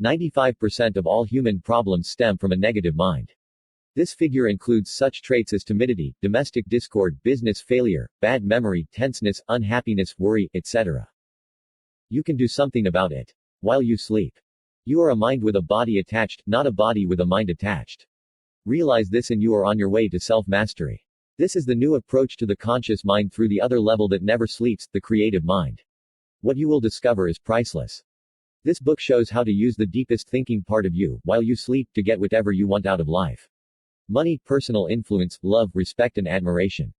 95% of all human problems stem from a negative mind. This figure includes such traits as timidity, domestic discord, business failure, bad memory, tenseness, unhappiness, worry, etc. You can do something about it. While you sleep. You are a mind with a body attached, not a body with a mind attached. Realize this and you are on your way to self-mastery. This is the new approach to the conscious mind through the other level that never sleeps, the creative mind. What you will discover is priceless. This book shows how to use the deepest thinking part of you, while you sleep, to get whatever you want out of life. Money, personal influence, love, respect and admiration.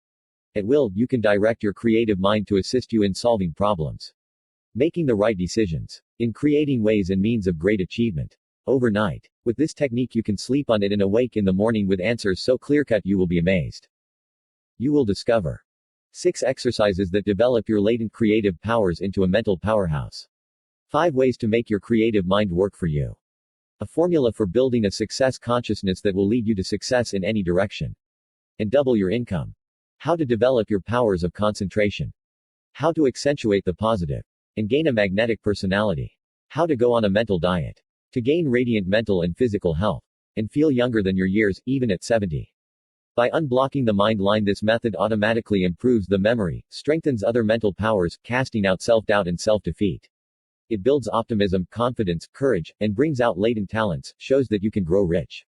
At will, you can direct your creative mind to assist you in solving problems. Making the right decisions. In creating ways and means of great achievement. Overnight. With this technique you can sleep on it and awake in the morning with answers so clear-cut you will be amazed. You will discover 6 exercises that develop your latent creative powers into a mental powerhouse. 5 ways to make your creative mind work for you. A formula for building a success consciousness that will lead you to success in any direction. And double your income. How to develop your powers of concentration. How to accentuate the positive. And gain a magnetic personality. How to go on a mental diet. To gain radiant mental and physical health. And feel younger than your years, even at 70. By unblocking the mind line, this method automatically improves the memory, strengthens other mental powers, casting out self-doubt and self-defeat. It builds optimism, confidence, courage, and brings out latent talents, shows that you can grow rich.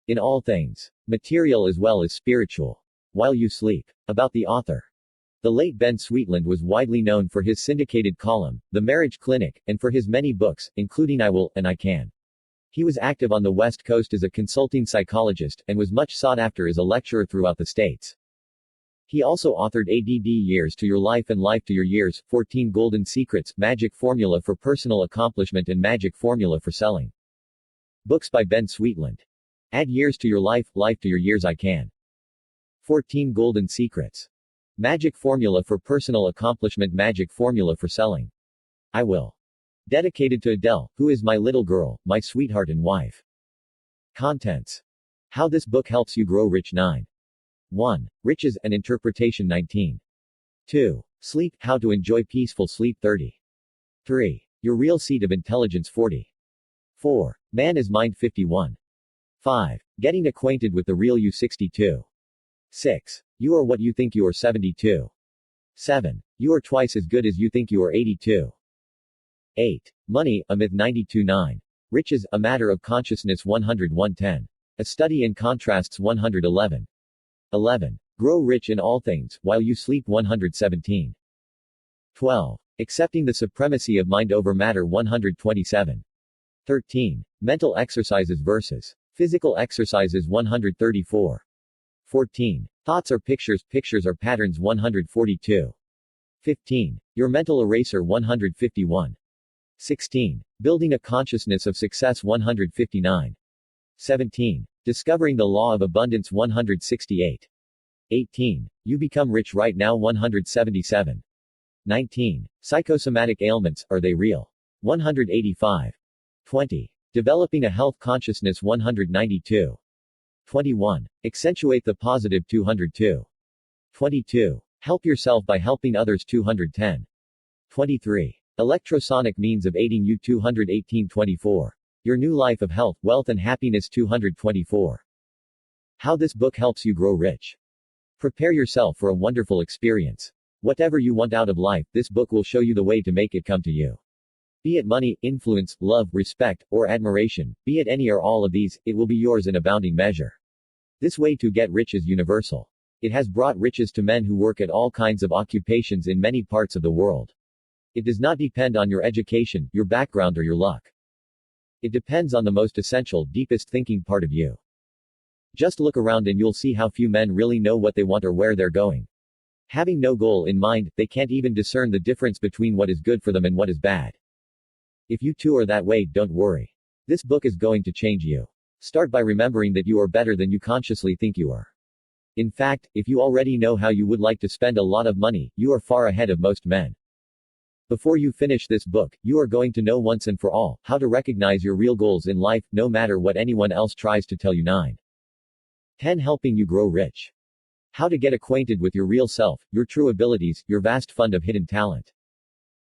In all things. Material as well as spiritual. While you sleep. About the author. The late Ben Sweetland was widely known for his syndicated column, The Marriage Clinic, and for his many books, including I Will, and I Can. He was active on the West Coast as a consulting psychologist, and was much sought after as a lecturer throughout the states. He also authored ADD Years to Your Life and Life to Your Years, 14 Golden Secrets, Magic Formula for Personal Accomplishment and Magic Formula for Selling. Books by Ben Sweetland. Add Years to Your Life, Life to Your Years I Can. 14 Golden Secrets. Magic Formula for Personal Accomplishment, Magic Formula for Selling. I Will. Dedicated to Adele, who is my little girl, my sweetheart and wife. Contents. How this book helps you grow rich. 9. 1. Riches and Interpretation. 19. 2. Sleep, how to enjoy peaceful sleep. 30. 3. Your real seat of intelligence. 40. 4. Man is mind. 51. 5. Getting acquainted with the real you. 62. 6. You are what you think you are. 72. 7. You are twice as good as you think you are. 82. 8. Money, a myth. 92. 9. Riches, a matter of consciousness. 100. 110. A study in contrasts. 111. 11. Grow rich in all things, while you sleep. 117. 12. Accepting the supremacy of mind over matter. 127. 13. Mental exercises versus physical exercises. 134. 14. Thoughts are pictures, pictures are patterns. 142. 15. Your mental eraser. 151. 16. Building a consciousness of success. 159. 17. Discovering the law of abundance. 168. 18. You become rich right now. 177. 19. Psychosomatic ailments, are they real? 185. 20. Developing a health consciousness. 192. 21. Accentuate the positive. 202. 22. Help yourself by helping others. 210. 23. Electrosonic means of aiding you. 218. 24. Your new life of health, wealth and happiness. 224. How this book helps you grow rich. Prepare yourself for a wonderful experience. Whatever you want out of life, this book will show you the way to make it come to you. Be it money, influence, love, respect, or admiration, be it any or all of these, it will be yours in abounding measure. This way to get rich is universal. It has brought riches to men who work at all kinds of occupations in many parts of the world. It does not depend on your education, your background or your luck. It depends on the most essential, deepest thinking part of you. Just look around and you'll see how few men really know what they want or where they're going. Having no goal in mind, they can't even discern the difference between what is good for them and what is bad. If you too are that way, don't worry. This book is going to change you. Start by remembering that you are better than you consciously think you are. In fact, if you already know how you would like to spend a lot of money, you are far ahead of most men. Before you finish this book, you are going to know once and for all, how to recognize your real goals in life, no matter what anyone else tries to tell you. 9. 10. Helping you grow rich. How to get acquainted with your real self, your true abilities, your vast fund of hidden talent.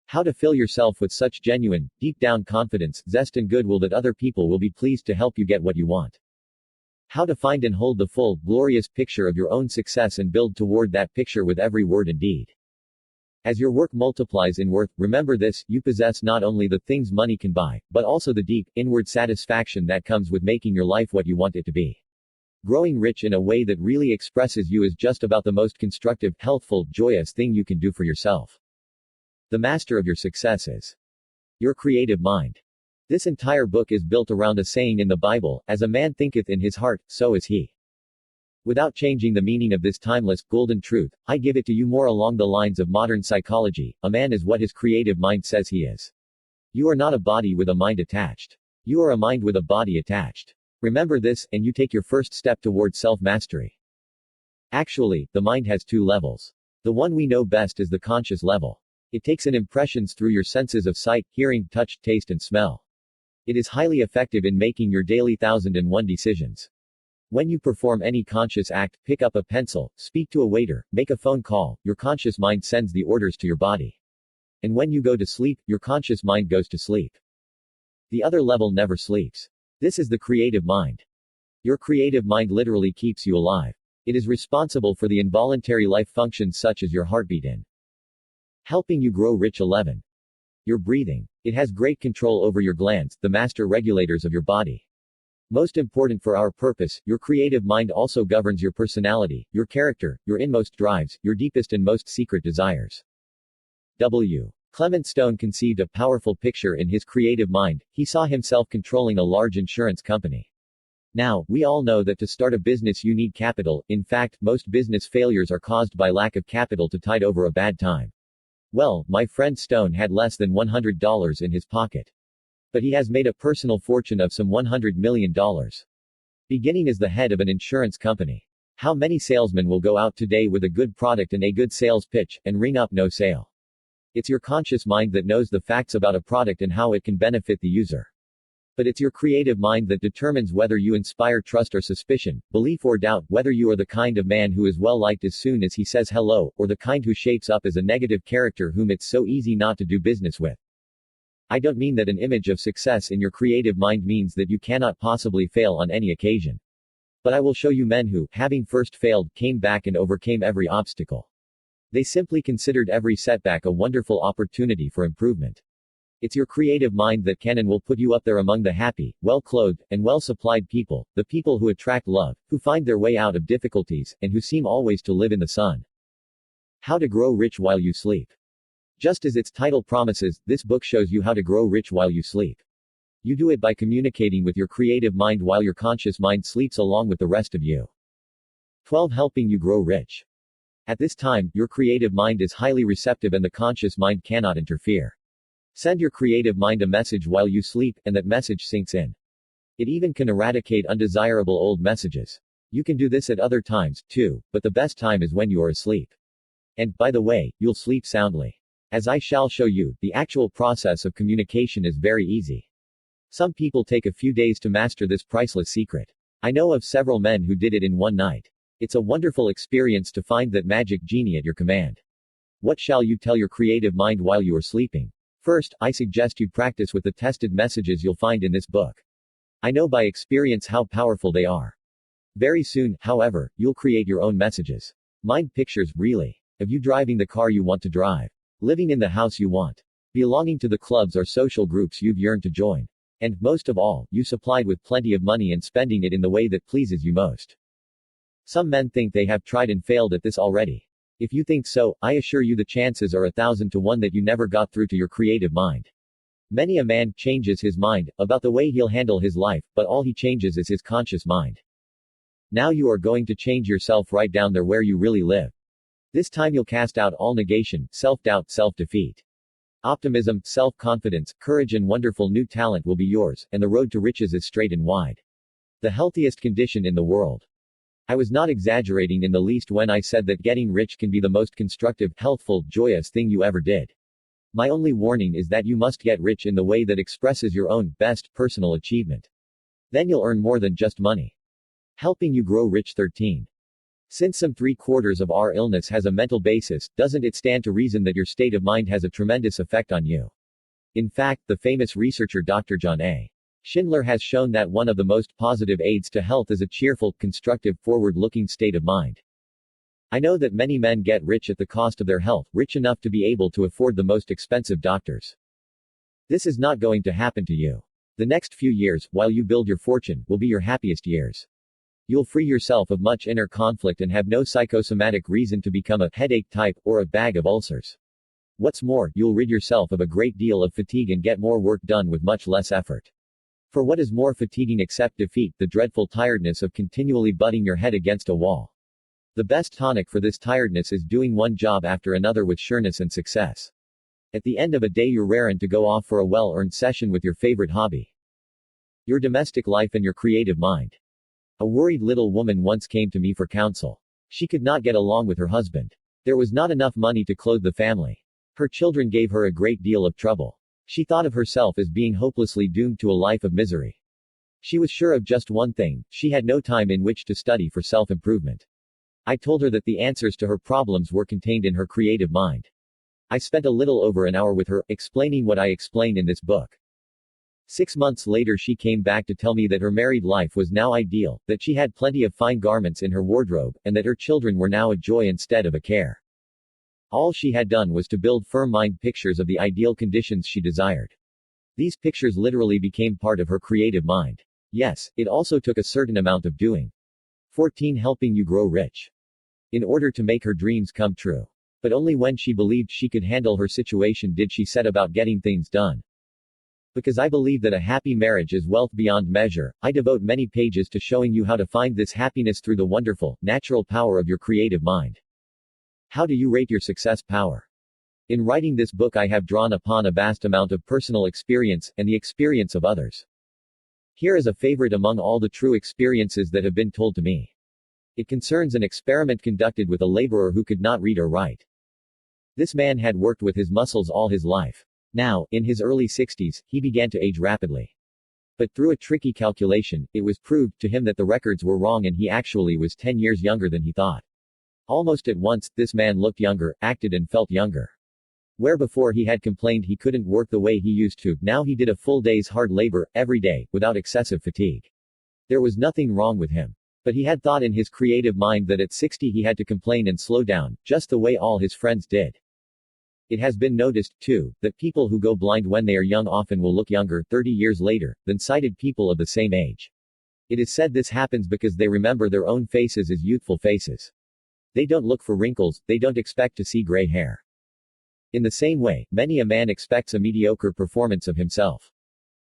How to fill yourself with such genuine, deep-down confidence, zest and goodwill that other people will be pleased to help you get what you want. How to find and hold the full, glorious picture of your own success and build toward that picture with every word and deed. As your work multiplies in worth, remember this, you possess not only the things money can buy, but also the deep, inward satisfaction that comes with making your life what you want it to be. Growing rich in a way that really expresses you is just about the most constructive, healthful, joyous thing you can do for yourself. The master of your success is your creative mind. This entire book is built around a saying in the Bible, as a man thinketh in his heart, so is he. Without changing the meaning of this timeless, golden truth, I give it to you more along the lines of modern psychology. A man is what his creative mind says he is. You are not a body with a mind attached. You are a mind with a body attached. Remember this, and you take your first step toward self-mastery. Actually, the mind has two levels. The one we know best is the conscious level. It takes in impressions through your senses of sight, hearing, touch, taste and smell. It is highly effective in making your daily 1001 decisions. When you perform any conscious act, pick up a pencil, speak to a waiter, make a phone call, your conscious mind sends the orders to your body. And when you go to sleep, your conscious mind goes to sleep. The other level never sleeps. This is the creative mind. Your creative mind literally keeps you alive. It is responsible for the involuntary life functions such as your heartbeat and helping you grow rich. 11. Your breathing. It has great control over your glands, the master regulators of your body. Most important for our purpose, your creative mind also governs your personality, your character, your inmost drives, your deepest and most secret desires. W. Clement Stone conceived a powerful picture in his creative mind. He saw himself controlling a large insurance company. Now, we all know that to start a business you need capital. In fact, most business failures are caused by lack of capital to tide over a bad time. Well, my friend Stone had less than $100 in his pocket. But he has made a personal fortune of some $100 million. Beginning as the head of an insurance company. How many salesmen will go out today with a good product and a good sales pitch, and ring up no sale? It's your conscious mind that knows the facts about a product and how it can benefit the user. But it's your creative mind that determines whether you inspire trust or suspicion, belief or doubt, whether you are the kind of man who is well liked as soon as he says hello, or the kind who shapes up as a negative character whom it's so easy not to do business with. I don't mean that an image of success in your creative mind means that you cannot possibly fail on any occasion. But I will show you men who, having first failed, came back and overcame every obstacle. They simply considered every setback a wonderful opportunity for improvement. It's your creative mind that can and will put you up there among the happy, well-clothed, and well-supplied people, the people who attract love, who find their way out of difficulties, and who seem always to live in the sun. How to grow rich while you sleep. Just as its title promises, this book shows you how to grow rich while you sleep. You do it by communicating with your creative mind while your conscious mind sleeps along with the rest of you. 12. Helping you grow rich. At this time, your creative mind is highly receptive and the conscious mind cannot interfere. Send your creative mind a message while you sleep, and that message sinks in. It even can eradicate undesirable old messages. You can do this at other times, too, but the best time is when you are asleep. And, by the way, you'll sleep soundly. As I shall show you, the actual process of communication is very easy. Some people take a few days to master this priceless secret. I know of several men who did it in one night. It's a wonderful experience to find that magic genie at your command. What shall you tell your creative mind while you are sleeping? First, I suggest you practice with the tested messages you'll find in this book. I know by experience how powerful they are. Very soon, however, you'll create your own messages. Mind pictures, really. Of you driving the car you want to drive. Living in the house you want. Belonging to the clubs or social groups you've yearned to join. And, most of all, you supplied with plenty of money and spending it in the way that pleases you most. Some men think they have tried and failed at this already. If you think so, I assure you the chances are 1,000 to 1 that you never got through to your creative mind. Many a man changes his mind about the way he'll handle his life, but all he changes is his conscious mind. Now you are going to change yourself right down there where you really live. This time you'll cast out all negation, self-doubt, self-defeat. Optimism, self-confidence, courage and wonderful new talent will be yours, and the road to riches is straight and wide. The healthiest condition in the world. I was not exaggerating in the least when I said that getting rich can be the most constructive, healthful, joyous thing you ever did. My only warning is that you must get rich in the way that expresses your own, best, personal achievement. Then you'll earn more than just money. Helping you grow rich. 13. Since some 3/4 of our illness has a mental basis, doesn't it stand to reason that your state of mind has a tremendous effect on you? In fact, the famous researcher Dr. John A. Schindler has shown that one of the most positive aids to health is a cheerful, constructive, forward-looking state of mind. I know that many men get rich at the cost of their health, rich enough to be able to afford the most expensive doctors. This is not going to happen to you. The next few years, while you build your fortune, will be your happiest years. You'll free yourself of much inner conflict and have no psychosomatic reason to become a headache type or a bag of ulcers. What's more, you'll rid yourself of a great deal of fatigue and get more work done with much less effort. For what is more fatiguing except defeat, the dreadful tiredness of continually butting your head against a wall? The best tonic for this tiredness is doing one job after another with sureness and success. At the end of a day you're raring to go off for a well-earned session with your favorite hobby. Your domestic life and your creative mind. A worried little woman once came to me for counsel. She could not get along with her husband. There was not enough money to clothe the family. Her children gave her a great deal of trouble. She thought of herself as being hopelessly doomed to a life of misery. She was sure of just one thing: she had no time in which to study for self-improvement. I told her that the answers to her problems were contained in her creative mind. I spent a little over an hour with her, explaining what I explained in this book. 6 months later she came back to tell me that her married life was now ideal, that she had plenty of fine garments in her wardrobe, and that her children were now a joy instead of a care. All she had done was to build firm mind pictures of the ideal conditions she desired. These pictures literally became part of her creative mind. Yes, it also took a certain amount of doing. 14. Helping you grow rich. In order to make her dreams come true. But only when she believed she could handle her situation did she set about getting things done. Because I believe that a happy marriage is wealth beyond measure, I devote many pages to showing you how to find this happiness through the wonderful, natural power of your creative mind. How do you rate your success power? In writing this book I have drawn upon a vast amount of personal experience, and the experience of others. Here is a favorite among all the true experiences that have been told to me. It concerns an experiment conducted with a laborer who could not read or write. This man had worked with his muscles all his life. Now, in his early 60s, he began to age rapidly. But through a tricky calculation, it was proved to him that the records were wrong and he actually was 10 years younger than he thought. Almost at once, this man looked younger, acted and felt younger. Where before he had complained he couldn't work the way he used to, now he did a full day's hard labor, every day, without excessive fatigue. There was nothing wrong with him. But he had thought in his creative mind that at 60 he had to complain and slow down, just the way all his friends did. It has been noticed, too, that people who go blind when they are young often will look younger 30 years later than sighted people of the same age. It is said this happens because they remember their own faces as youthful faces. They don't look for wrinkles, they don't expect to see gray hair. In the same way, many a man expects a mediocre performance of himself.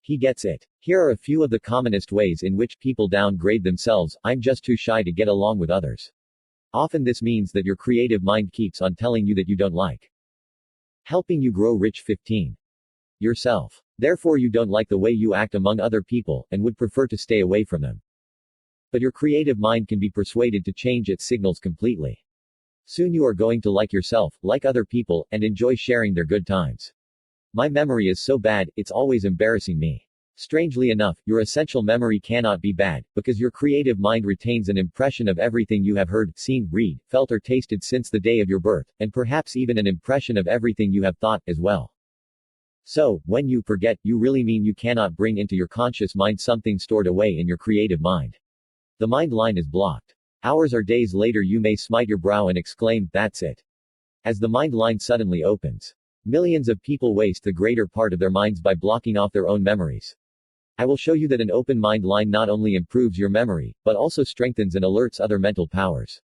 He gets it. Here are a few of the commonest ways in which people downgrade themselves: I'm just too shy to get along with others. Often this means that your creative mind keeps on telling you that you don't like. Helping you grow rich. 15. Yourself. Therefore you don't like the way you act among other people, and would prefer to stay away from them. But your creative mind can be persuaded to change its signals completely. Soon you are going to like yourself, like other people, and enjoy sharing their good times. My memory is so bad, it's always embarrassing me. Strangely enough, your essential memory cannot be bad, because your creative mind retains an impression of everything you have heard, seen, read, felt or tasted since the day of your birth, and perhaps even an impression of everything you have thought, as well. So, when you forget, you really mean you cannot bring into your conscious mind something stored away in your creative mind. The mind line is blocked. Hours or days later you may smite your brow and exclaim, "That's it." As the mind line suddenly opens. Millions of people waste the greater part of their minds by blocking off their own memories. I will show you that an open mind line not only improves your memory, but also strengthens and alerts other mental powers.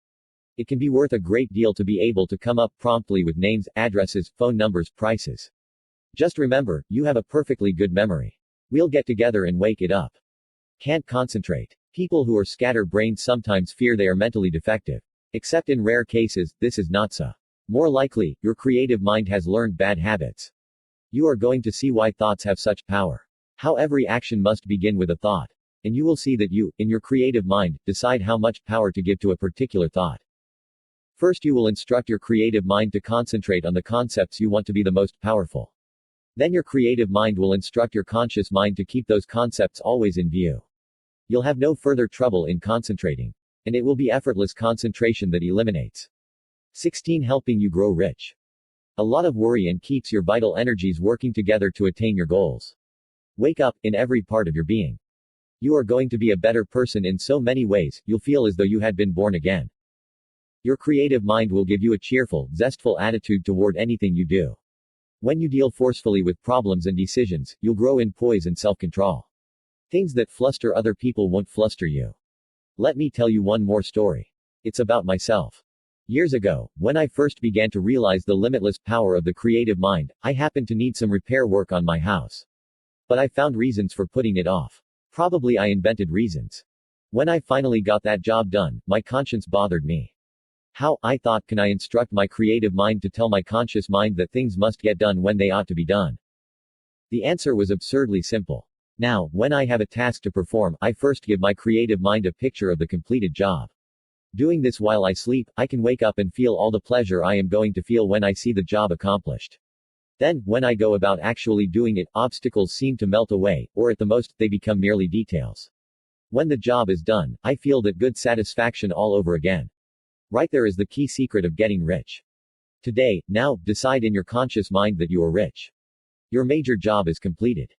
It can be worth a great deal to be able to come up promptly with names, addresses, phone numbers, prices. Just remember, you have a perfectly good memory. We'll get together and wake it up. Can't concentrate. People who are scatter-brained sometimes fear they are mentally defective. Except in rare cases, this is not so. More likely, your creative mind has learned bad habits. You are going to see why thoughts have such power. How every action must begin with a thought. And you will see that you, in your creative mind, decide how much power to give to a particular thought. First you will instruct your creative mind to concentrate on the concepts you want to be the most powerful. Then your creative mind will instruct your conscious mind to keep those concepts always in view. You'll have no further trouble in concentrating. And it will be effortless concentration that eliminates. 16. Helping you grow rich. A lot of worry and keeps your vital energies working together to attain your goals. Wake up, in every part of your being. You are going to be a better person in so many ways, you'll feel as though you had been born again. Your creative mind will give you a cheerful, zestful attitude toward anything you do. When you deal forcefully with problems and decisions, you'll grow in poise and self-control. Things that fluster other people won't fluster you. Let me tell you one more story. It's about myself. Years ago, when I first began to realize the limitless power of the creative mind, I happened to need some repair work on my house. But I found reasons for putting it off. Probably I invented reasons. When I finally got that job done, my conscience bothered me. How, I thought, can I instruct my creative mind to tell my conscious mind that things must get done when they ought to be done? The answer was absurdly simple. Now, when I have a task to perform, I first give my creative mind a picture of the completed job. Doing this while I sleep, I can wake up and feel all the pleasure I am going to feel when I see the job accomplished. Then, when I go about actually doing it, obstacles seem to melt away, or at the most, they become merely details. When the job is done, I feel that good satisfaction all over again. Right there is the key secret of getting rich. Today, now, decide in your conscious mind that you are rich. Your major job is completed.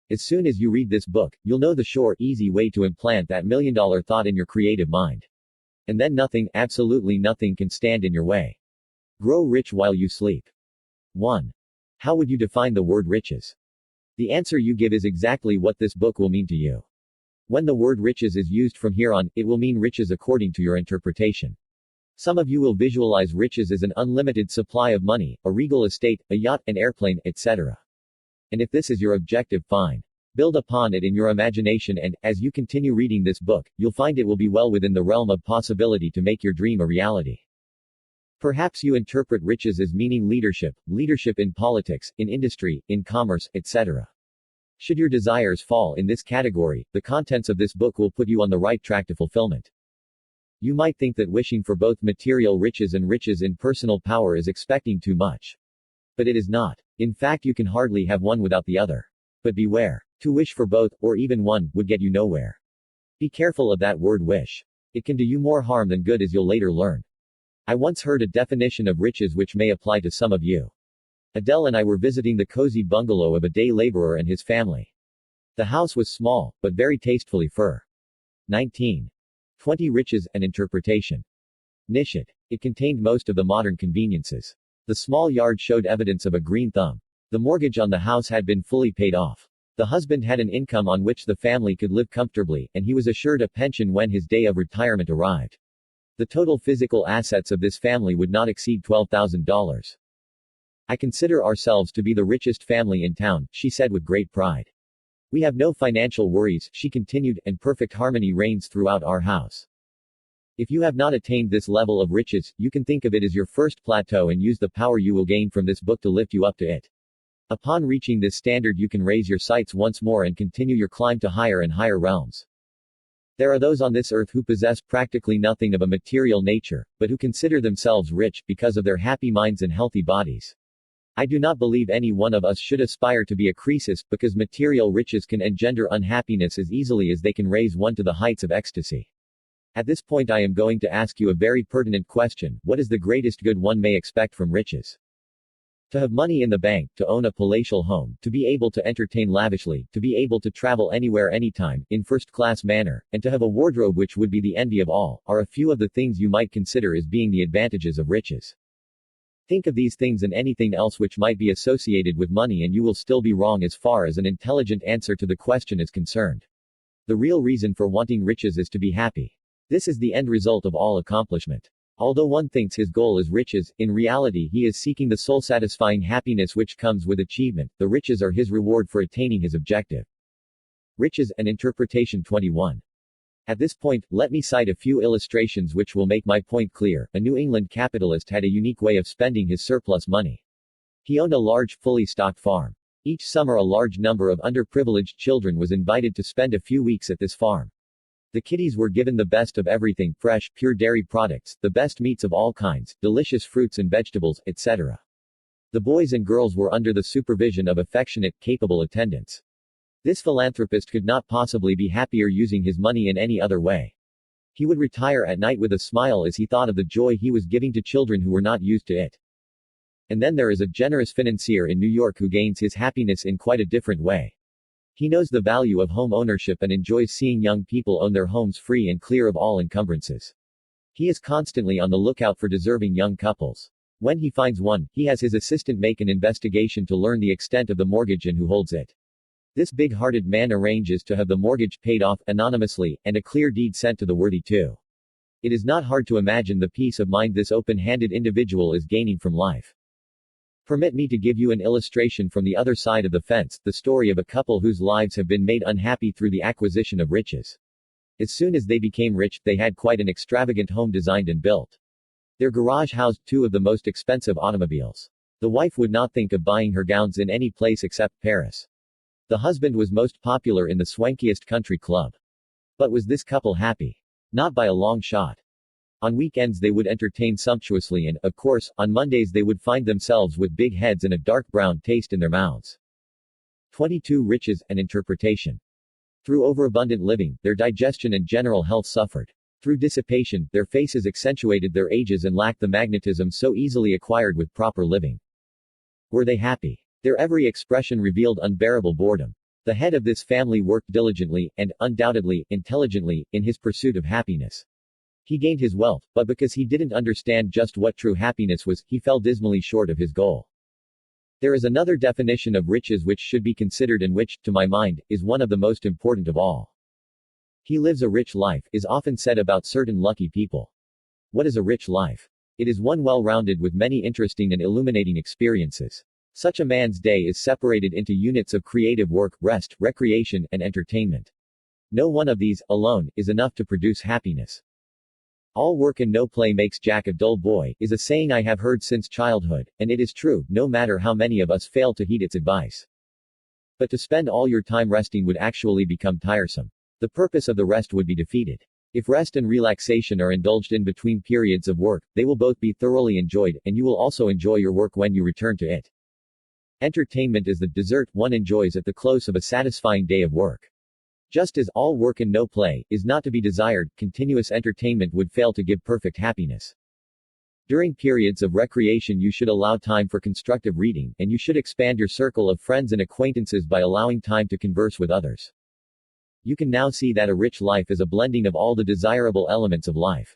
As soon as you read this book, you'll know the sure, easy way to implant that million-dollar thought in your creative mind. And then nothing, absolutely nothing can stand in your way. Grow rich while you sleep. 1. How would you define the word riches? The answer you give is exactly what this book will mean to you. When the word riches is used from here on, it will mean riches according to your interpretation. Some of you will visualize riches as an unlimited supply of money, a regal estate, a yacht, an airplane, etc. And if this is your objective, fine. Build upon it in your imagination and, as you continue reading this book, you'll find it will be well within the realm of possibility to make your dream a reality. Perhaps you interpret riches as meaning leadership, leadership in politics, in industry, in commerce, etc. Should your desires fall in this category, the contents of this book will put you on the right track to fulfillment. You might think that wishing for both material riches and riches in personal power is expecting too much. But it is not. In fact, you can hardly have one without the other. But beware. To wish for both, or even one, would get you nowhere. Be careful of that word wish. It can do you more harm than good, as you'll later learn. I once heard a definition of riches which may apply to some of you. Adele and I were visiting the cozy bungalow of a day laborer and his family. The house was small, but very tastefully fur. 19. 20 Riches and Interpretation. Nishit. It contained most of the modern conveniences. The small yard showed evidence of a green thumb. The mortgage on the house had been fully paid off. The husband had an income on which the family could live comfortably, and he was assured a pension when his day of retirement arrived. The total physical assets of this family would not exceed $12,000. I consider ourselves to be the richest family in town, she said with great pride. We have no financial worries, she continued, and perfect harmony reigns throughout our house. If you have not attained this level of riches, you can think of it as your first plateau and use the power you will gain from this book to lift you up to it. Upon reaching this standard, you can raise your sights once more and continue your climb to higher and higher realms. There are those on this earth who possess practically nothing of a material nature, but who consider themselves rich because of their happy minds and healthy bodies. I do not believe any one of us should aspire to be a Croesus, because material riches can engender unhappiness as easily as they can raise one to the heights of ecstasy. At this point, I am going to ask you a very pertinent question: what is the greatest good one may expect from riches? To have money in the bank, to own a palatial home, to be able to entertain lavishly, to be able to travel anywhere anytime, in first-class manner, and to have a wardrobe which would be the envy of all, are a few of the things you might consider as being the advantages of riches. Think of these things and anything else which might be associated with money, and you will still be wrong as far as an intelligent answer to the question is concerned. The real reason for wanting riches is to be happy. This is the end result of all accomplishment. Although one thinks his goal is riches, in reality he is seeking the soul-satisfying happiness which comes with achievement. The riches are his reward for attaining his objective. Riches and Interpretation 21. At this point, let me cite a few illustrations which will make my point clear. A New England capitalist had a unique way of spending his surplus money. He owned a large, fully stocked farm. Each summer a large number of underprivileged children was invited to spend a few weeks at this farm. The kiddies were given the best of everything: fresh, pure dairy products, the best meats of all kinds, delicious fruits and vegetables, etc. The boys and girls were under the supervision of affectionate, capable attendants. This philanthropist could not possibly be happier using his money in any other way. He would retire at night with a smile as he thought of the joy he was giving to children who were not used to it. And then there is a generous financier in New York who gains his happiness in quite a different way. He knows the value of home ownership and enjoys seeing young people own their homes free and clear of all encumbrances. He is constantly on the lookout for deserving young couples. When he finds one, he has his assistant make an investigation to learn the extent of the mortgage and who holds it. This big-hearted man arranges to have the mortgage paid off anonymously, and a clear deed sent to the worthy too. It is not hard to imagine the peace of mind this open-handed individual is gaining from life. Permit me to give you an illustration from the other side of the fence, the story of a couple whose lives have been made unhappy through the acquisition of riches. As soon as they became rich, they had quite an extravagant home designed and built. Their garage housed two of the most expensive automobiles. The wife would not think of buying her gowns in any place except Paris. The husband was most popular in the swankiest country club. But was this couple happy? Not by a long shot. On weekends they would entertain sumptuously and, of course, on Mondays they would find themselves with big heads and a dark brown taste in their mouths. 22. Riches and interpretation. Through overabundant living, their digestion and general health suffered. Through dissipation, their faces accentuated their ages and lacked the magnetism so easily acquired with proper living. Were they happy? Their every expression revealed unbearable boredom. The head of this family worked diligently, and, undoubtedly, intelligently, in his pursuit of happiness. He gained his wealth, but because he didn't understand just what true happiness was, he fell dismally short of his goal. There is another definition of riches which should be considered and which, to my mind, is one of the most important of all. He lives a rich life, is often said about certain lucky people. What is a rich life? It is one well-rounded with many interesting and illuminating experiences. Such a man's day is separated into units of creative work, rest, recreation, and entertainment. No one of these, alone, is enough to produce happiness. All work and no play makes Jack a dull boy, is a saying I have heard since childhood, and it is true, no matter how many of us fail to heed its advice. But to spend all your time resting would actually become tiresome. The purpose of the rest would be defeated. If rest and relaxation are indulged in between periods of work, they will both be thoroughly enjoyed, and you will also enjoy your work when you return to it. Entertainment is the dessert one enjoys at the close of a satisfying day of work. Just as all work and no play is not to be desired, continuous entertainment would fail to give perfect happiness. During periods of recreation you should allow time for constructive reading, and you should expand your circle of friends and acquaintances by allowing time to converse with others. You can now see that a rich life is a blending of all the desirable elements of life.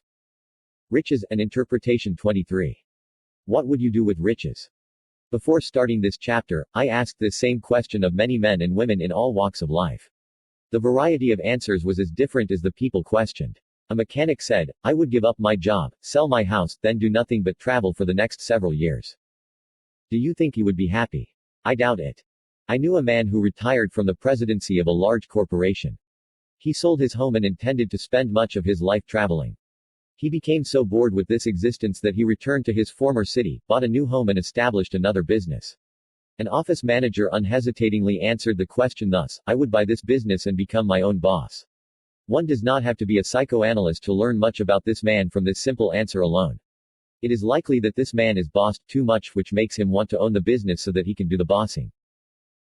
Riches and interpretation. 23. What would you do with riches? Before starting this chapter, I asked this same question of many men and women in all walks of life. The variety of answers was as different as the people questioned. A mechanic said, I would give up my job, sell my house, then do nothing but travel for the next several years. Do you think he would be happy? I doubt it. I knew a man who retired from the presidency of a large corporation. He sold his home and intended to spend much of his life traveling. He became so bored with this existence that he returned to his former city, bought a new home and established another business. An office manager unhesitatingly answered the question thus, I would buy this business and become my own boss. One does not have to be a psychoanalyst to learn much about this man from this simple answer alone. It is likely that this man is bossed too much, which makes him want to own the business so that he can do the bossing.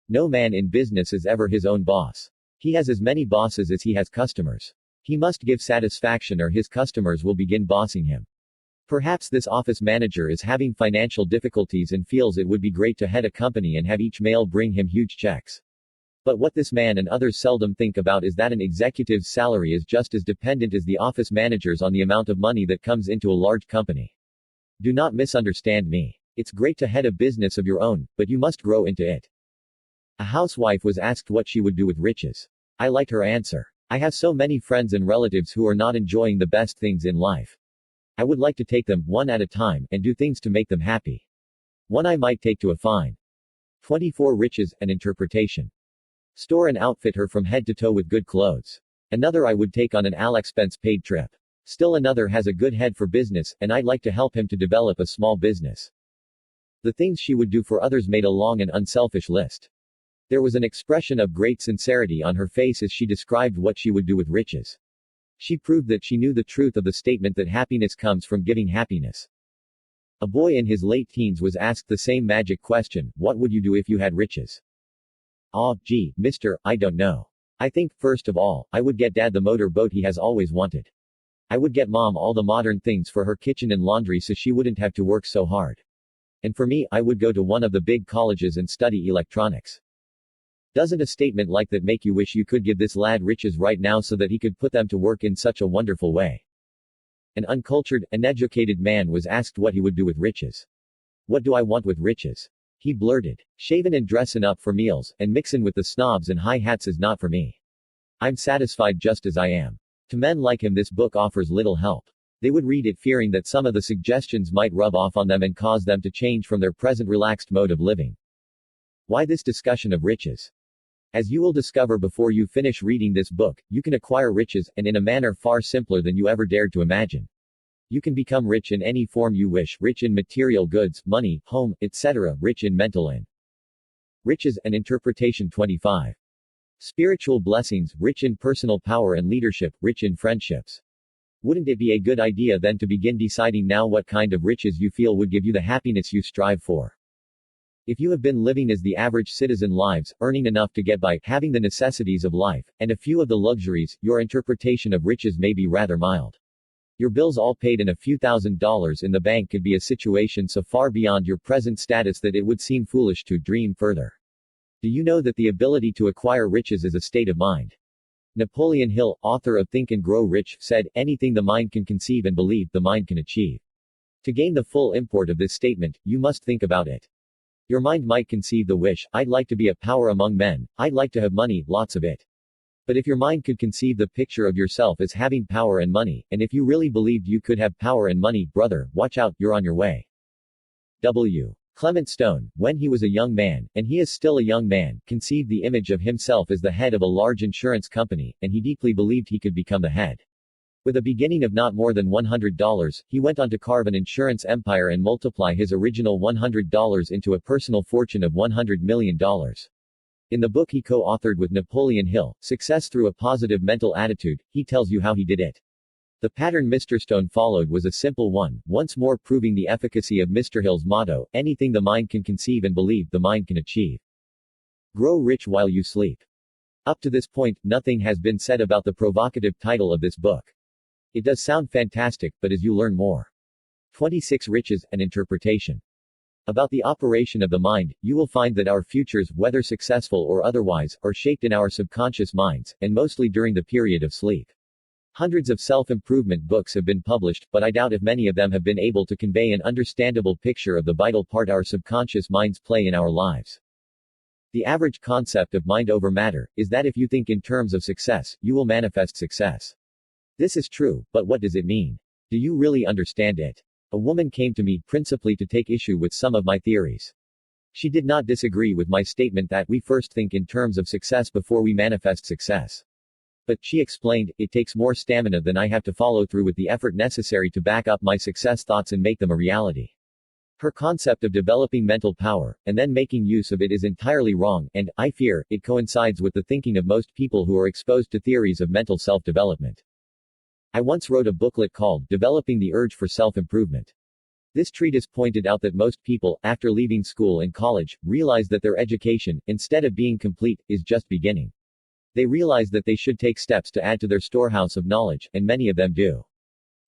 No man in business is ever his own boss. He has as many bosses as he has customers. He must give satisfaction or his customers will begin bossing him. Perhaps this office manager is having financial difficulties and feels it would be great to head a company and have each mail bring him huge checks. But what this man and others seldom think about is that an executive's salary is just as dependent as the office manager's on the amount of money that comes into a large company. Do not misunderstand me. It's great to head a business of your own, but you must grow into it. A housewife was asked what she would do with riches. I liked her answer. I have so many friends and relatives who are not enjoying the best things in life. I would like to take them, one at a time, and do things to make them happy. One I might take to a fine. 24. Riches and interpretation. Store and outfit her from head to toe with good clothes. Another I would take on an all-expense paid trip. Still another has a good head for business, and I'd like to help him to develop a small business. The things she would do for others made a long and unselfish list. There was an expression of great sincerity on her face as she described what she would do with riches. She proved that she knew the truth of the statement that happiness comes from giving happiness. A boy in his late teens was asked the same magic question, what would you do if you had riches? Gee, mister, I don't know. I think, first of all, I would get dad the motor boat he has always wanted. I would get mom all the modern things for her kitchen and laundry so she wouldn't have to work so hard. And for me, I would go to one of the big colleges and study electronics. Doesn't a statement like that make you wish you could give this lad riches right now so that he could put them to work in such a wonderful way? An uncultured, uneducated man was asked what he would do with riches. What do I want with riches? He blurted. Shavin' and dressin' up for meals, and mixin' with the snobs and high hats is not for me. I'm satisfied just as I am. To men like him this book offers little help. They would read it fearing that some of the suggestions might rub off on them and cause them to change from their present relaxed mode of living. Why this discussion of riches? As you will discover before you finish reading this book, you can acquire riches, and in a manner far simpler than you ever dared to imagine. You can become rich in any form you wish, rich in material goods, money, home, etc., rich in mental and riches and interpretation 25. Spiritual blessings, rich in personal power and leadership, rich in friendships. Wouldn't it be a good idea then to begin deciding now what kind of riches you feel would give you the happiness you strive for? If you have been living as the average citizen lives, earning enough to get by, having the necessities of life, and a few of the luxuries, your interpretation of riches may be rather mild. Your bills all paid and a few $1,000s in the bank could be a situation so far beyond your present status that it would seem foolish to dream further. Do you know that the ability to acquire riches is a state of mind? Napoleon Hill, author of Think and Grow Rich, said, anything the mind can conceive and believe, the mind can achieve. To gain the full import of this statement, you must think about it. Your mind might conceive the wish, I'd like to be a power among men, I'd like to have money, lots of it. But if your mind could conceive the picture of yourself as having power and money, and if you really believed you could have power and money, brother, watch out, you're on your way. W. Clement Stone, when he was a young man, and he is still a young man, conceived the image of himself as the head of a large insurance company, and he deeply believed he could become the head. With a beginning of not more than $100, he went on to carve an insurance empire and multiply his original $100 into a personal fortune of $100 million. In the book he co-authored with Napoleon Hill, Success Through a Positive Mental Attitude, he tells you how he did it. The pattern Mr. Stone followed was a simple one, once more proving the efficacy of Mr. Hill's motto, anything the mind can conceive and believe, the mind can achieve. Grow rich while you sleep. Up to this point, nothing has been said about the provocative title of this book. It does sound fantastic, but as you learn more. 26 Riches and Interpretation. About the operation of the mind, you will find that our futures, whether successful or otherwise, are shaped in our subconscious minds, and mostly during the period of sleep. Hundreds of self-improvement books have been published, but I doubt if many of them have been able to convey an understandable picture of the vital part our subconscious minds play in our lives. The average concept of mind over matter is that if you think in terms of success, you will manifest success. This is true, but what does it mean? Do you really understand it? A woman came to me principally to take issue with some of my theories. She did not disagree with my statement that we first think in terms of success before we manifest success. But, she explained, it takes more stamina than I have to follow through with the effort necessary to back up my success thoughts and make them a reality. Her concept of developing mental power, and then making use of it is entirely wrong, and, I fear, it coincides with the thinking of most people who are exposed to theories of mental self-development. I once wrote a booklet called Developing the Urge for Self-Improvement. This treatise pointed out that most people, after leaving school and college, realize that their education, instead of being complete, is just beginning. They realize that they should take steps to add to their storehouse of knowledge, and many of them do.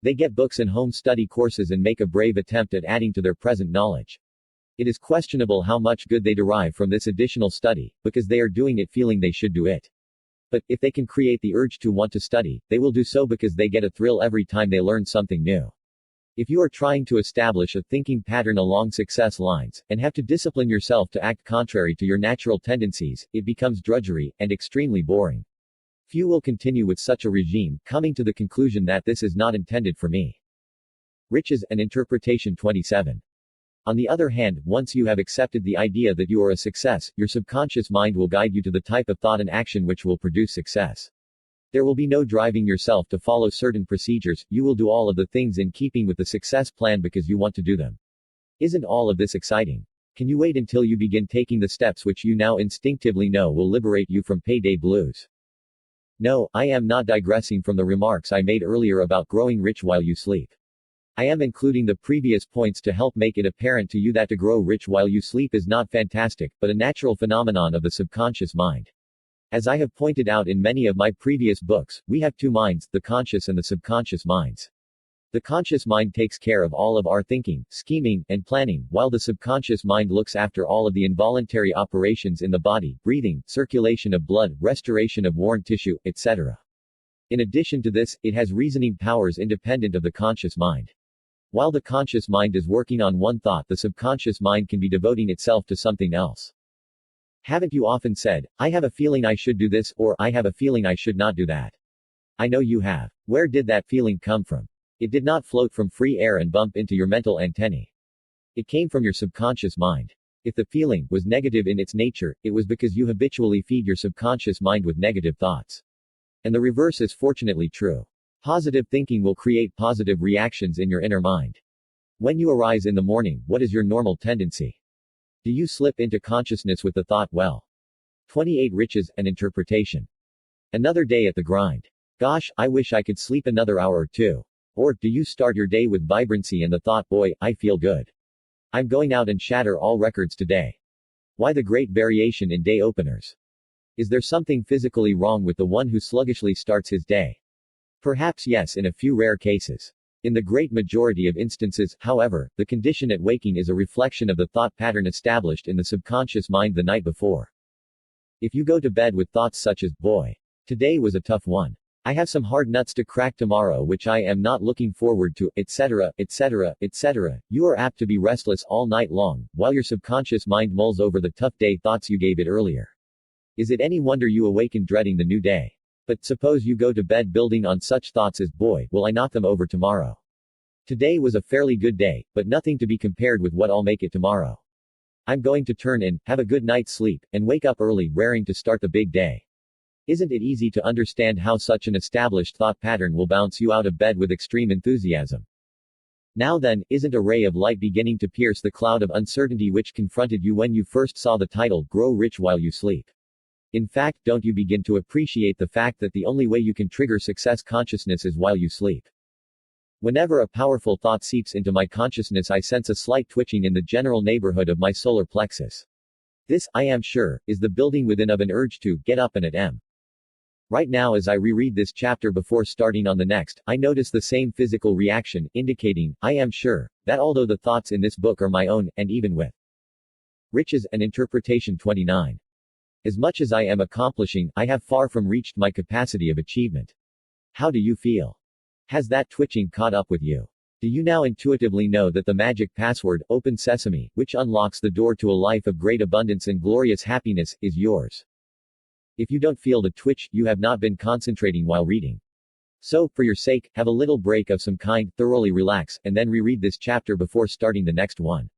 They get books and home study courses and make a brave attempt at adding to their present knowledge. It is questionable how much good they derive from this additional study, because they are doing it feeling they should do it. But, if they can create the urge to want to study, they will do so because they get a thrill every time they learn something new. If you are trying to establish a thinking pattern along success lines, and have to discipline yourself to act contrary to your natural tendencies, it becomes drudgery, and extremely boring. Few will continue with such a regime, coming to the conclusion that this is not intended for me. Riches and Interpretation 27. On the other hand, once you have accepted the idea that you are a success, your subconscious mind will guide you to the type of thought and action which will produce success. There will be no driving yourself to follow certain procedures, you will do all of the things in keeping with the success plan because you want to do them. Isn't all of this exciting? Can you wait until you begin taking the steps which you now instinctively know will liberate you from payday blues? No, I am not digressing from the remarks I made earlier about growing rich while you sleep. I am including the previous points to help make it apparent to you that to grow rich while you sleep is not fantastic, but a natural phenomenon of the subconscious mind. As I have pointed out in many of my previous books, we have two minds, the conscious and the subconscious minds. The conscious mind takes care of all of our thinking, scheming, and planning, while the subconscious mind looks after all of the involuntary operations in the body, breathing, circulation of blood, restoration of worn tissue, etc. In addition to this, it has reasoning powers independent of the conscious mind. While the conscious mind is working on one thought, the subconscious mind can be devoting itself to something else. Haven't you often said, I have a feeling I should do this, or I have a feeling I should not do that? I know you have. Where did that feeling come from? It did not float from free air and bump into your mental antennae. It came from your subconscious mind. If the feeling was negative in its nature, it was because you habitually feed your subconscious mind with negative thoughts. And the reverse is fortunately true. Positive thinking will create positive reactions in your inner mind. When you arise in the morning, what is your normal tendency? Do you slip into consciousness with the thought, well, 28 riches, and interpretation. Another day at the grind. Gosh, I wish I could sleep another hour or two. Or, do you start your day with vibrancy and the thought, boy, I feel good. I'm going out and shatter all records today. Why the great variation in day openers? Is there something physically wrong with the one who sluggishly starts his day? Perhaps yes, in a few rare cases. In the great majority of instances, however, the condition at waking is a reflection of the thought pattern established in the subconscious mind the night before. If you go to bed with thoughts such as, boy, today was a tough one. I have some hard nuts to crack tomorrow which I am not looking forward to, etc., etc., etc., you are apt to be restless all night long, while your subconscious mind mulls over the tough day thoughts you gave it earlier. Is it any wonder you awaken dreading the new day? But suppose you go to bed building on such thoughts as, boy, will I knock them over tomorrow. Today was a fairly good day, but nothing to be compared with what I'll make it tomorrow. I'm going to turn in, have a good night's sleep, and wake up early, raring to start the big day. Isn't it easy to understand how such an established thought pattern will bounce you out of bed with extreme enthusiasm? Now then, isn't a ray of light beginning to pierce the cloud of uncertainty which confronted you when you first saw the title, Grow Rich While You Sleep? In fact, don't you begin to appreciate the fact that the only way you can trigger success consciousness is while you sleep? Whenever a powerful thought seeps into my consciousness, I sense a slight twitching in the general neighborhood of my solar plexus. This, I am sure, is the building within of an urge to get up and at m. Right now as I reread this chapter before starting on the next, I notice the same physical reaction, indicating, I am sure, that although the thoughts in this book are my own, and even with riches and interpretation 29. As much as I am accomplishing, I have far from reached my capacity of achievement. How do you feel? Has that twitching caught up with you? Do you now intuitively know that the magic password, Open Sesame, which unlocks the door to a life of great abundance and glorious happiness, is yours? If you don't feel the twitch, you have not been concentrating while reading. So, for your sake, have a little break of some kind, thoroughly relax, and then reread this chapter before starting the next one.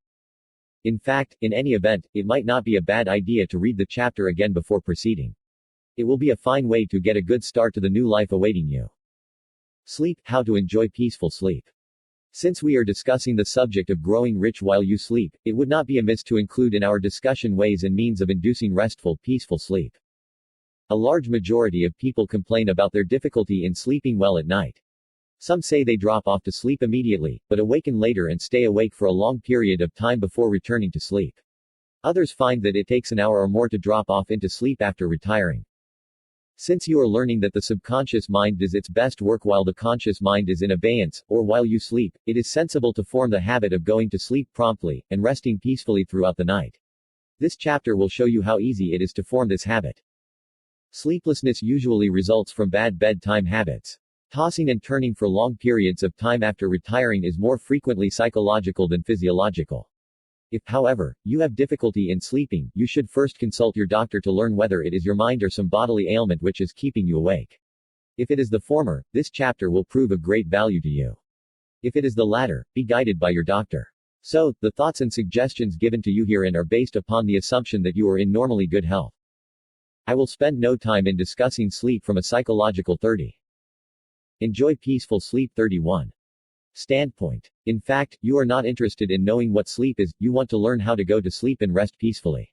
In fact, in any event, it might not be a bad idea to read the chapter again before proceeding. It will be a fine way to get a good start to the new life awaiting you. Sleep, how to enjoy peaceful sleep. Since we are discussing the subject of growing rich while you sleep, it would not be amiss to include in our discussion ways and means of inducing restful, peaceful sleep. A large majority of people complain about their difficulty in sleeping well at night. Some say they drop off to sleep immediately, but awaken later and stay awake for a long period of time before returning to sleep. Others find that it takes an hour or more to drop off into sleep after retiring. Since you are learning that the subconscious mind does its best work while the conscious mind is in abeyance, or while you sleep, it is sensible to form the habit of going to sleep promptly, and resting peacefully throughout the night. This chapter will show you how easy it is to form this habit. Sleeplessness usually results from bad bedtime habits. Tossing and turning for long periods of time after retiring is more frequently psychological than physiological. If, however, you have difficulty in sleeping, you should first consult your doctor to learn whether it is your mind or some bodily ailment which is keeping you awake. If it is the former, this chapter will prove of great value to you. If it is the latter, be guided by your doctor. So, the thoughts and suggestions given to you herein are based upon the assumption that you are in normally good health. I will spend no time in discussing sleep from a psychological 30. Enjoy peaceful sleep 31. Standpoint. In fact, you are not interested in knowing what sleep is, you want to learn how to go to sleep and rest peacefully.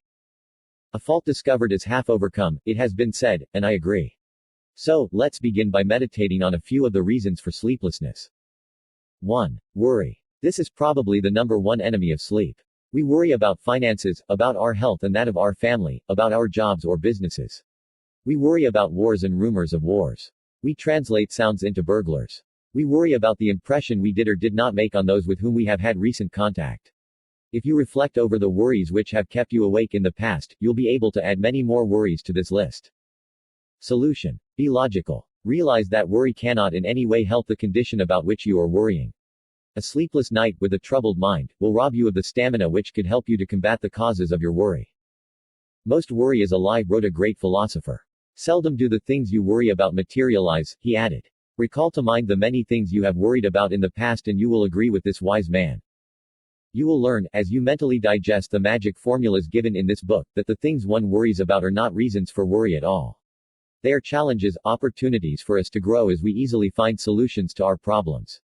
A fault discovered is half overcome, it has been said, and I agree. So, let's begin by meditating on a few of the reasons for sleeplessness. 1. Worry. This is probably the number one enemy of sleep. We worry about finances, about our health and that of our family, about our jobs or businesses. We worry about wars and rumors of wars. We translate sounds into burglars. We worry about the impression we did or did not make on those with whom we have had recent contact. If you reflect over the worries which have kept you awake in the past, you'll be able to add many more worries to this list. Solution. Be logical. Realize that worry cannot in any way help the condition about which you are worrying. A sleepless night with a troubled mind will rob you of the stamina which could help you to combat the causes of your worry. Most worry is a lie, wrote a great philosopher. Seldom do the things you worry about materialize, he added. Recall to mind the many things you have worried about in the past and you will agree with this wise man. You will learn, as you mentally digest the magic formulas given in this book, that the things one worries about are not reasons for worry at all. They are challenges, opportunities for us to grow as we easily find solutions to our problems.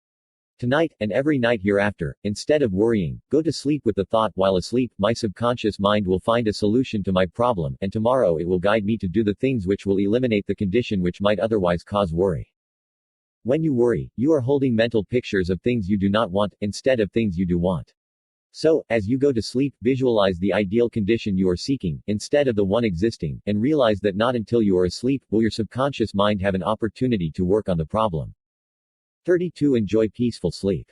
Tonight, and every night hereafter, instead of worrying, go to sleep with the thought, while asleep, my subconscious mind will find a solution to my problem, and tomorrow it will guide me to do the things which will eliminate the condition which might otherwise cause worry. When you worry, you are holding mental pictures of things you do not want, instead of things you do want. So, as you go to sleep, visualize the ideal condition you are seeking, instead of the one existing, and realize that not until you are asleep will your subconscious mind have an opportunity to work on the problem. 32. Enjoy peaceful sleep.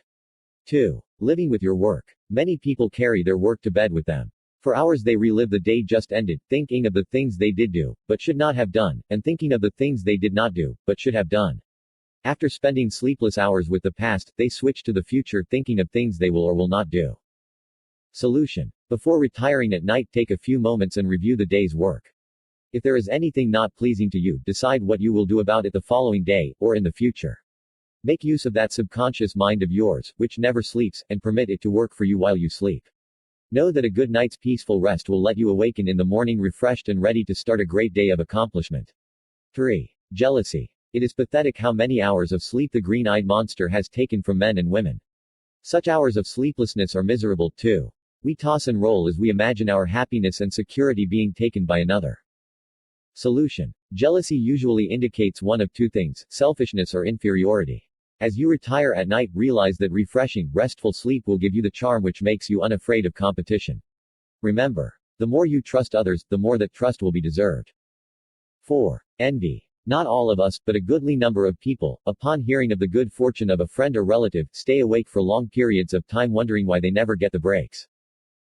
2. Living with your work. Many people carry their work to bed with them. For hours they relive the day just ended, thinking of the things they did do, but should not have done, and thinking of the things they did not do, but should have done. After spending sleepless hours with the past, they switch to the future, thinking of things they will or will not do. Solution. Before retiring at night, take a few moments and review the day's work. If there is anything not pleasing to you, decide what you will do about it the following day, or in the future. Make use of that subconscious mind of yours, which never sleeps, and permit it to work for you while you sleep. Know that a good night's peaceful rest will let you awaken in the morning refreshed and ready to start a great day of accomplishment. 3. Jealousy. It is pathetic how many hours of sleep the green-eyed monster has taken from men and women. Such hours of sleeplessness are miserable, too. We toss and roll as we imagine our happiness and security being taken by another. Solution. Jealousy usually indicates one of two things, selfishness or inferiority. As you retire at night, realize that refreshing, restful sleep will give you the charm which makes you unafraid of competition. Remember, the more you trust others, the more that trust will be deserved. 4. Envy. Not all of us, but a goodly number of people, upon hearing of the good fortune of a friend or relative, stay awake for long periods of time wondering why they never get the breaks.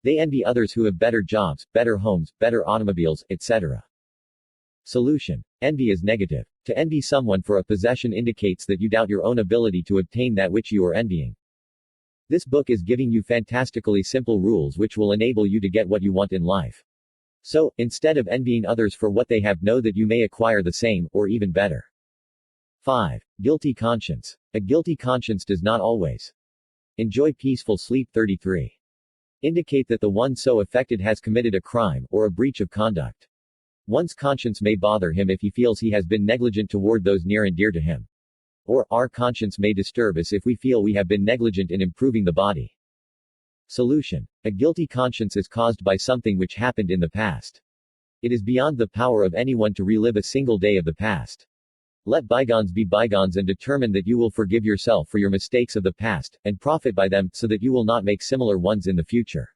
They envy others who have better jobs, better homes, better automobiles, etc. Solution. Envy is negative. To envy someone for a possession indicates that you doubt your own ability to obtain that which you are envying. This book is giving you fantastically simple rules which will enable you to get what you want in life. So, instead of envying others for what they have, know that you may acquire the same, or even better. 5. Guilty conscience. A guilty conscience does not always enjoy peaceful sleep. 33. Indicate that the one so affected has committed a crime, or a breach of conduct. One's conscience may bother him if he feels he has been negligent toward those near and dear to him. Or, our conscience may disturb us if we feel we have been negligent in improving the body. Solution. A guilty conscience is caused by something which happened in the past. It is beyond the power of anyone to relive a single day of the past. Let bygones be bygones and determine that you will forgive yourself for your mistakes of the past, and profit by them, so that you will not make similar ones in the future.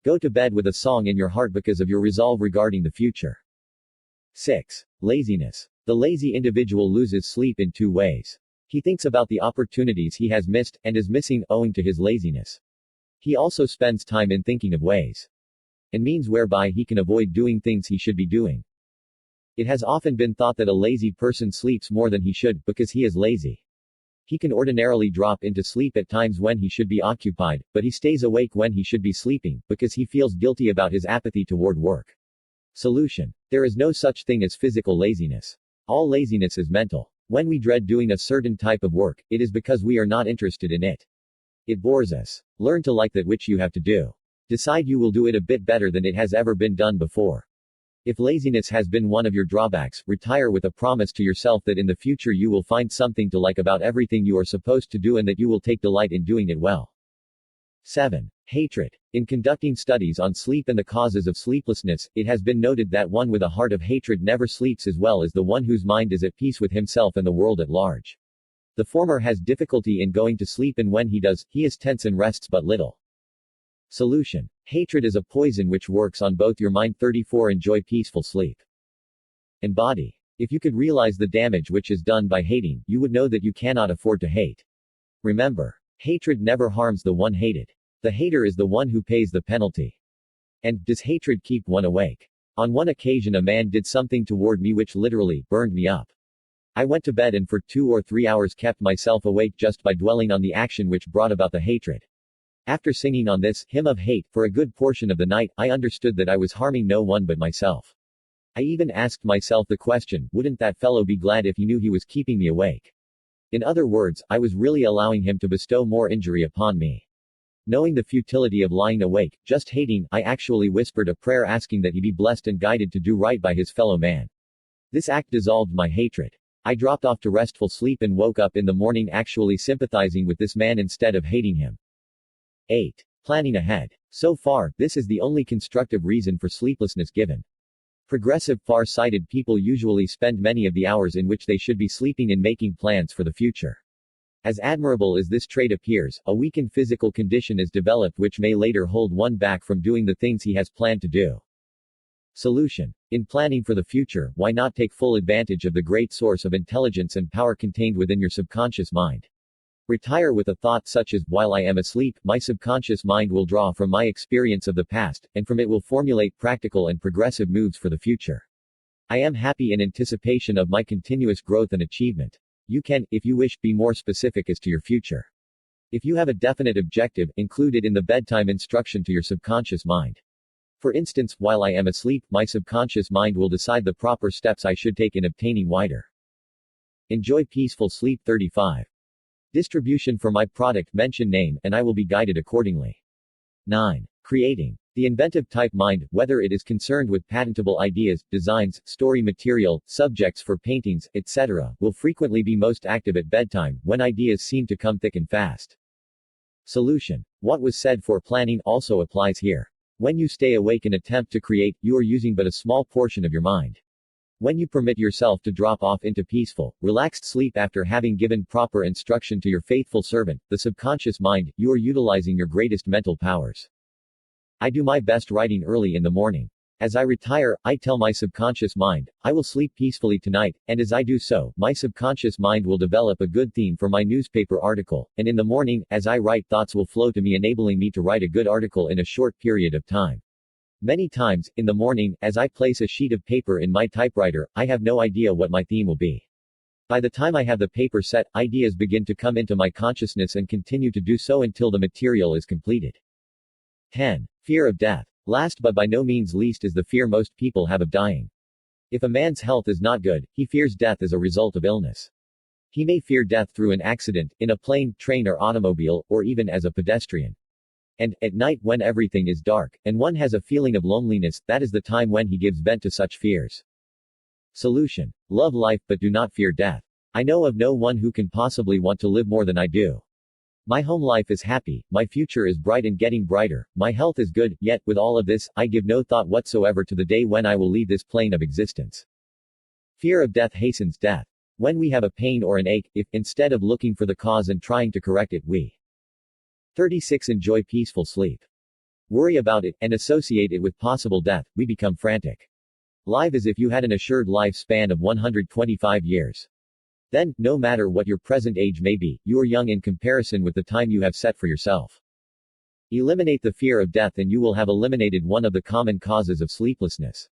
Go to bed with a song in your heart because of your resolve regarding the future. 6. Laziness. The lazy individual loses sleep in two ways. He thinks about the opportunities he has missed, and is missing, owing to his laziness. He also spends time in thinking of ways and means whereby he can avoid doing things he should be doing. It has often been thought that a lazy person sleeps more than he should, because he is lazy. He can ordinarily drop into sleep at times when he should be occupied, but he stays awake when he should be sleeping, because he feels guilty about his apathy toward work. Solution. There is no such thing as physical laziness. All laziness is mental. When we dread doing a certain type of work, it is because we are not interested in it. It bores us. Learn to like that which you have to do. Decide you will do it a bit better than it has ever been done before. If laziness has been one of your drawbacks, retire with a promise to yourself that in the future you will find something to like about everything you are supposed to do and that you will take delight in doing it well. 7. Hatred. In conducting studies on sleep and the causes of sleeplessness, it has been noted that one with a heart of hatred never sleeps as well as the one whose mind is at peace with himself and the world at large. The former has difficulty in going to sleep, and when he does, he is tense and rests but little. Solution. Hatred is a poison which works on both your mind. 34. Enjoy peaceful sleep and body. If you could realize the damage which is done by hating, you would know that you cannot afford to hate. Remember, hatred never harms the one hated. The hater is the one who pays the penalty. And, does hatred keep one awake? On one occasion a man did something toward me which literally burned me up. I went to bed and for 2 or 3 hours kept myself awake just by dwelling on the action which brought about the hatred. After singing on this hymn of hate for a good portion of the night, I understood that I was harming no one but myself. I even asked myself the question, wouldn't that fellow be glad if he knew he was keeping me awake? In other words, I was really allowing him to bestow more injury upon me. Knowing the futility of lying awake, just hating, I actually whispered a prayer asking that he be blessed and guided to do right by his fellow man. This act dissolved my hatred. I dropped off to restful sleep and woke up in the morning actually sympathizing with this man instead of hating him. 8. Planning ahead. So far, this is the only constructive reason for sleeplessness given. Progressive, far-sighted people usually spend many of the hours in which they should be sleeping in making plans for the future. As admirable as this trait appears, a weakened physical condition is developed which may later hold one back from doing the things he has planned to do. Solution. In planning for the future, why not take full advantage of the great source of intelligence and power contained within your subconscious mind? Retire with a thought such as, while I am asleep, my subconscious mind will draw from my experience of the past, and from it will formulate practical and progressive moves for the future. I am happy in anticipation of my continuous growth and achievement. You can, if you wish, be more specific as to your future. If you have a definite objective, include it in the bedtime instruction to your subconscious mind. For instance, while I am asleep, my subconscious mind will decide the proper steps I should take in obtaining wider. Enjoy peaceful sleep. 35. Distribution for my product, mention name, and I will be guided accordingly. 9. Creating. The inventive type mind, whether it is concerned with patentable ideas, designs, story material, subjects for paintings, etc., will frequently be most active at bedtime, when ideas seem to come thick and fast. Solution. What was said for planning also applies here. When you stay awake and attempt to create, you are using but a small portion of your mind. When you permit yourself to drop off into peaceful, relaxed sleep after having given proper instruction to your faithful servant, the subconscious mind, you are utilizing your greatest mental powers. I do my best writing early in the morning. As I retire, I tell my subconscious mind, I will sleep peacefully tonight, and as I do so, my subconscious mind will develop a good theme for my newspaper article, and in the morning, as I write, thoughts will flow to me enabling me to write a good article in a short period of time. Many times, in the morning, as I place a sheet of paper in my typewriter, I have no idea what my theme will be. By the time I have the paper set, ideas begin to come into my consciousness and continue to do so until the material is completed. 10. Fear of death. Last but by no means least is the fear most people have of dying. If a man's health is not good, he fears death as a result of illness. He may fear death through an accident, in a plane, train or automobile, or even as a pedestrian. And, at night when everything is dark, and one has a feeling of loneliness, that is the time when he gives vent to such fears. Solution. Love life but do not fear death. I know of no one who can possibly want to live more than I do. My home life is happy, my future is bright and getting brighter, my health is good, yet, with all of this, I give no thought whatsoever to the day when I will leave this plane of existence. Fear of death hastens death. When we have a pain or an ache, if, instead of looking for the cause and trying to correct it, we 36. Enjoy peaceful sleep. Worry about it, and associate it with possible death, we become frantic. Live as if you had an assured lifespan of 125 years. Then, no matter what your present age may be, you are young in comparison with the time you have set for yourself. Eliminate the fear of death and you will have eliminated one of the common causes of sleeplessness.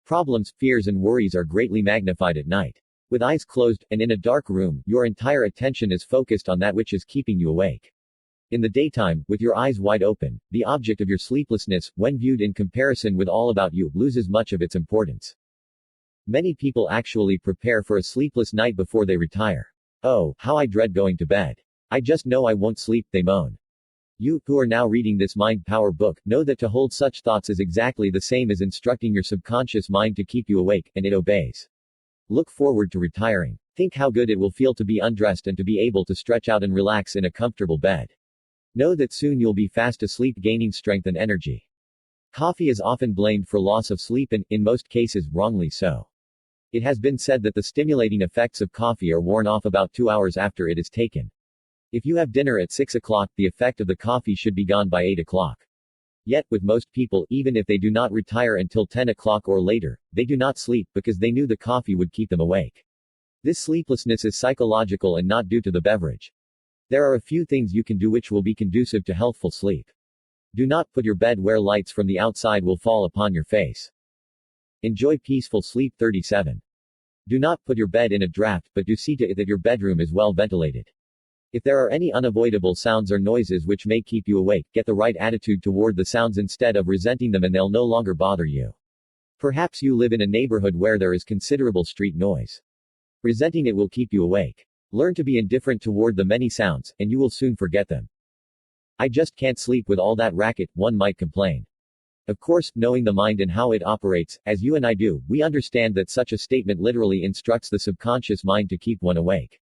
Problems, fears and worries are greatly magnified at night. With eyes closed, and in a dark room, your entire attention is focused on that which is keeping you awake. In the daytime, with your eyes wide open, the object of your sleeplessness, when viewed in comparison with all about you, loses much of its importance. Many people actually prepare for a sleepless night before they retire. Oh, how I dread going to bed. I just know I won't sleep, they moan. You, who are now reading this Mind Power book, know that to hold such thoughts is exactly the same as instructing your subconscious mind to keep you awake, and it obeys. Look forward to retiring. Think how good it will feel to be undressed and to be able to stretch out and relax in a comfortable bed. Know that soon you'll be fast asleep, gaining strength and energy. Coffee is often blamed for loss of sleep and, in most cases, wrongly so. It has been said that the stimulating effects of coffee are worn off about 2 hours after it is taken. If you have dinner at 6 o'clock, the effect of the coffee should be gone by 8 o'clock. Yet, with most people, even if they do not retire until 10 o'clock or later, they do not sleep because they knew the coffee would keep them awake. This sleeplessness is psychological and not due to the beverage. There are a few things you can do which will be conducive to healthful sleep. Do not put your bed where lights from the outside will fall upon your face. Enjoy peaceful sleep. 37. Do not put your bed in a draft, but do see to it that your bedroom is well ventilated. If there are any unavoidable sounds or noises which may keep you awake, get the right attitude toward the sounds instead of resenting them and they'll no longer bother you. Perhaps you live in a neighborhood where there is considerable street noise. Resenting it will keep you awake. Learn to be indifferent toward the many sounds, and you will soon forget them. I just can't sleep with all that racket, one might complain. Of course, knowing the mind and how it operates, as you and I do, we understand that such a statement literally instructs the subconscious mind to keep one awake.